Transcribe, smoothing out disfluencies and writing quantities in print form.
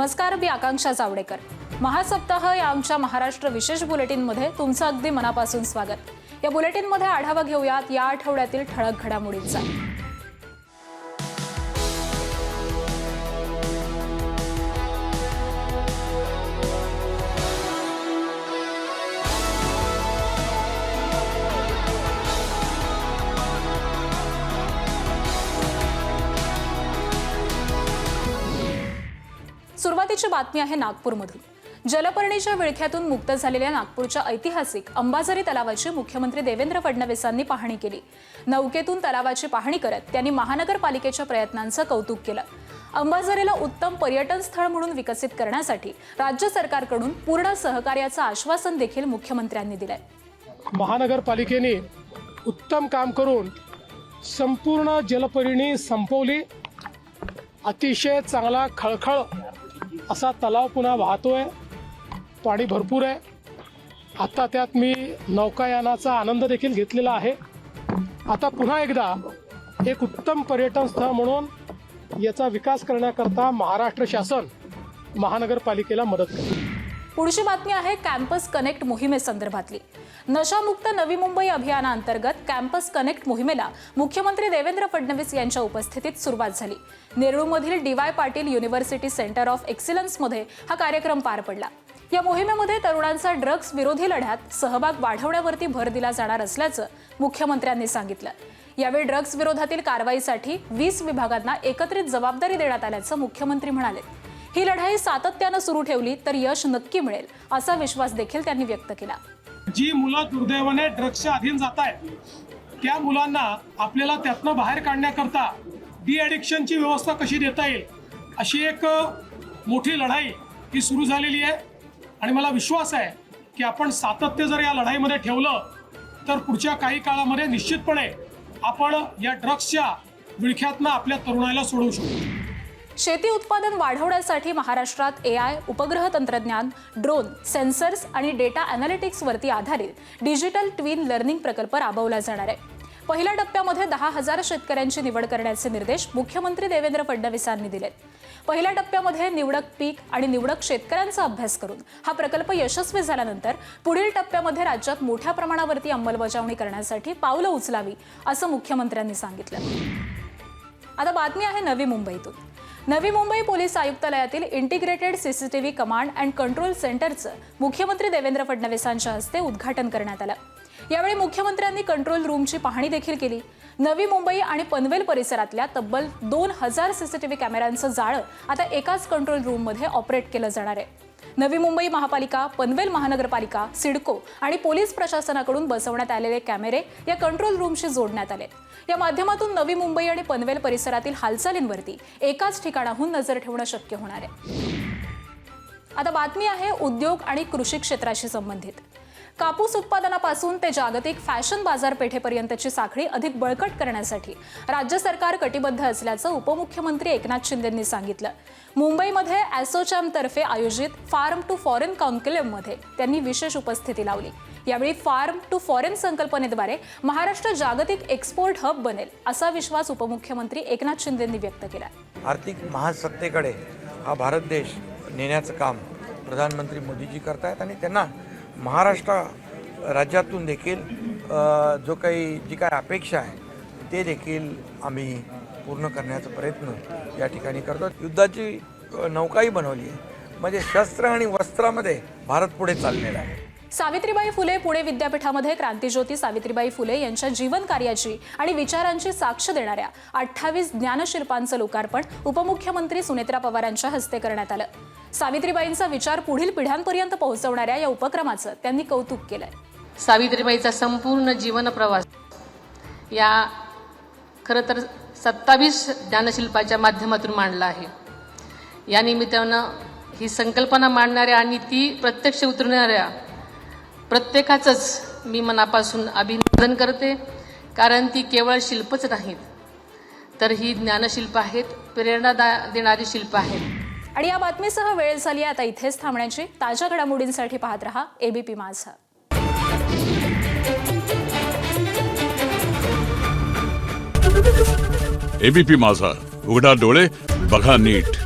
नमस्कार, मी आकांक्षा चावडेकर. महासप्ताह या आमच्या महाराष्ट्र विशेष बुलेटिनमध्ये तुमचं अगदी मनापासून स्वागत. या बुलेटिनमध्ये आढावा घेऊयात या आठवड्यातील ठळक घडामोडींचा. सुरुवातीची बातमी आहे नागपूरमधून. जलपर्णीच्या विळख्यातून मुक्त झालेल्या नागपूरच्या ऐतिहासिक अंबाझरी तलावाची मुख्यमंत्री देवेंद्र फडणवीसांनी पाहणी केली. नौकेतून तलावाची पाहणी करत त्यांनी महानगरपालिकेच्या प्रयत्नांचं कौतुक केलं. अंबाझरीला उत्तम पर्यटन स्थळ म्हणून विकसित करण्यासाठी राज्य सरकारकडून पूर्ण सहकार्याचं आश्वासन देखील मुख्यमंत्र्यांनी दिलंय. महानगरपालिकेने उत्तम काम करून संपूर्ण जलपर्णी संपवली. अतिशय चांगला खळखळ असा तलाव पुन्हा वाहतोय. पाणी भरपूर आहे. आता त्यात मी नौकायानाचा आनंद देखील घेतलेला आहे. आता पुन्हा एकदा एक उत्तम पर्यटन स्थळ म्हणून याचा विकास करण्याकरता महाराष्ट्र शासन महानगरपालिकेला मदत करेल. पुढची बातमी आहे कॅम्पस कनेक्ट मोहिमेसंदर्भातली. नशामुक्त नवी मुंबई अभियानाअंतर्गत कॅम्पस कनेक्ट मोहिमेला मुख्यमंत्री देवेंद्र फडणवीस यांच्या उपस्थितीत सुरुवात झाली. नेरूळमधील D Y. Patil university centre of एक्सिलन्समध्ये हा कार्यक्रम पार पडला. या मोहिमेमध्ये तरुणांचा ड्रग्ज विरोधी लढ्यात सहभाग वाढवण्यावरती भर दिला जाणार असल्याचं मुख्यमंत्र्यांनी सांगितलं. यावेळी ड्रग्ज विरोधातील कारवाईसाठी 20 विभागांना एकत्रित जबाबदारी देण्यात आल्याचं मुख्यमंत्री म्हणाले. ही लढाई सातत्यानं सुरू ठेवली तर यश नक्की मिळेल असा विश्वास देखील त्यांनी व्यक्त केला. जी मुलं दुर्दैवाने ड्रग्सच्या अधीन जात आहेत त्या मुलांना आपल्याला त्यातनं बाहेर काढण्याकरता डी ॲडिक्शनची व्यवस्था कशी देता येईल अशी एक मोठी लढाई ही सुरू झालेली आहे. आणि मला विश्वास आहे की आपण सातत्य जर या लढाईमध्ये ठेवलं तर पुढच्या काही काळामध्ये निश्चितपणे आपण या ड्रग्सच्या विळख्यातनं आपल्या तरुणाईला सोडवू शकतो. शेती उत्पादन वाढवण्यासाठी महाराष्ट्रात AI, उपग्रह तंत्रज्ञान, ड्रोन, सेन्सर्स आणि डेटा अॅनालिटिक्सवरती आधारित डिजिटल ट्विन लर्निंग प्रकल्प राबवला जाणार आहे. पहिल्या टप्प्यामध्ये 10,000 शेतकऱ्यांची निवड करण्याचे निर्देश मुख्यमंत्री देवेंद्र फडणवीसांनी दिलेत. पहिल्या टप्प्यामध्ये निवडक पीक आणि निवडक शेतकऱ्यांचा अभ्यास करून हा प्रकल्प यशस्वी झाल्यानंतर पुढील टप्प्यामध्ये राज्यात मोठ्या प्रमाणावरती अंमलबजावणी करण्यासाठी पावलं उचलावी असं मुख्यमंत्र्यांनी सांगितलं. आता बातमी आहे नवी मुंबईतून. नवी मुंबई पोलीस आयुक्तालयातील integrated CCTV command and control सेंटरचं मुख्यमंत्री देवेंद्र फडणवीसांच्या हस्ते उद्घाटन करण्यात आलं. यावेळी मुख्यमंत्र्यांनी कंट्रोल रूमची पाहणी देखील केली. नवी मुंबई आणि पनवेल परिसरातल्या तब्बल 2,000 CCTV कॅमेऱ्यांचं जाळं आता एकाच कंट्रोल रूममध्ये ऑपरेट केलं जाणार आहे. नवी मुंबई महापालिका, पनवेल महानगरपालिका, सिडको आणि पोलीस प्रशासनाकडून बसवण्यात आलेले कॅमेरे या कंट्रोल रूमशी जोडण्यात आले. या माध्यमातून नवी मुंबई आणि पनवेल परिसरातील हालचालींवरती एकाच ठिकाणाहून नजर ठेवणं शक्य होणार आहे. आता बातमी आहे उद्योग आणि कृषी क्षेत्राशी संबंधित. कापूस उत्पादनापासून ते जागतिक फॅशन बाजारपेठेपर्यंतची साखळी अधिक बळकट करण्यासाठी राज्य सरकार कटिबद्ध असल्याचं उपमुख्यमंत्री एकनाथ शिंदेंनी सांगितलं. मुंबईमध्ये ॲसोचॅमतर्फे आयोजित फार्म टू फॉरेन कॉन्क्लेव्हमध्ये त्यांनी विशेष उपस्थिती लावली. यावेळी फार्म टू फॉरेन संकल्पनेद्वारे महाराष्ट्र जागतिक एक्सपोर्ट हब बनेल असा विश्वास उपमुख्यमंत्री एकनाथ शिंदेंनी व्यक्त केला. आर्थिक महासत्तेकडे हा भारत देश नेण्याचं काम प्रधानमंत्री मोदीजी करतायत आणि त्यांना महाराष्ट्र राज्यातून देखील जी काय अपेक्षा आहे ते देखील आम्ही पूर्ण करण्याचा प्रयत्न या ठिकाणी करतो. युद्धाची नौकाही बनवली आहे म्हणजे शस्त्र आणि वस्त्रामध्ये भारत पुढे चाललेला आहे. सावित्रीबाई फुले पुणे विद्यापीठामध्ये क्रांतिज्योती सावित्रीबाई फुले यांच्या जीवन कार्याची आणि विचारांची साक्ष देणाऱ्या 28 ज्ञानशिल्पांचं लोकार्पण उपमुख्यमंत्री सुनेत्रा पवारांच्या हस्ते करण्यात आलं. सावित्रीबाईंचा विचार पुढील पिढ्यांपर्यंत पोहोचवणाऱ्या या उपक्रमाचं त्यांनी कौतुक केलंय. सावित्रीबाईचा संपूर्ण जीवन प्रवास या खरं तर 27 ज्ञानशिल्पाच्या माध्यमातून मांडला आहे. या निमित्तानं ही संकल्पना मांडणाऱ्या आणि ती प्रत्यक्ष उतरणाऱ्या प्रत्येकाचंच मी मनापासून अभिनंदन करते. कारण ती केवळ शिल्पच नाहीत तर ही ज्ञानशिल्प आहेत, प्रेरणा देणारी शिल्प आहेत. आणि या बातमीसह वेळ झाली आता इथेच थांबण्याची. ताज्या घडामोडींसाठी पाहत रहा ABP माझा. ABP माझा, उघडा डोळे बघा नीट.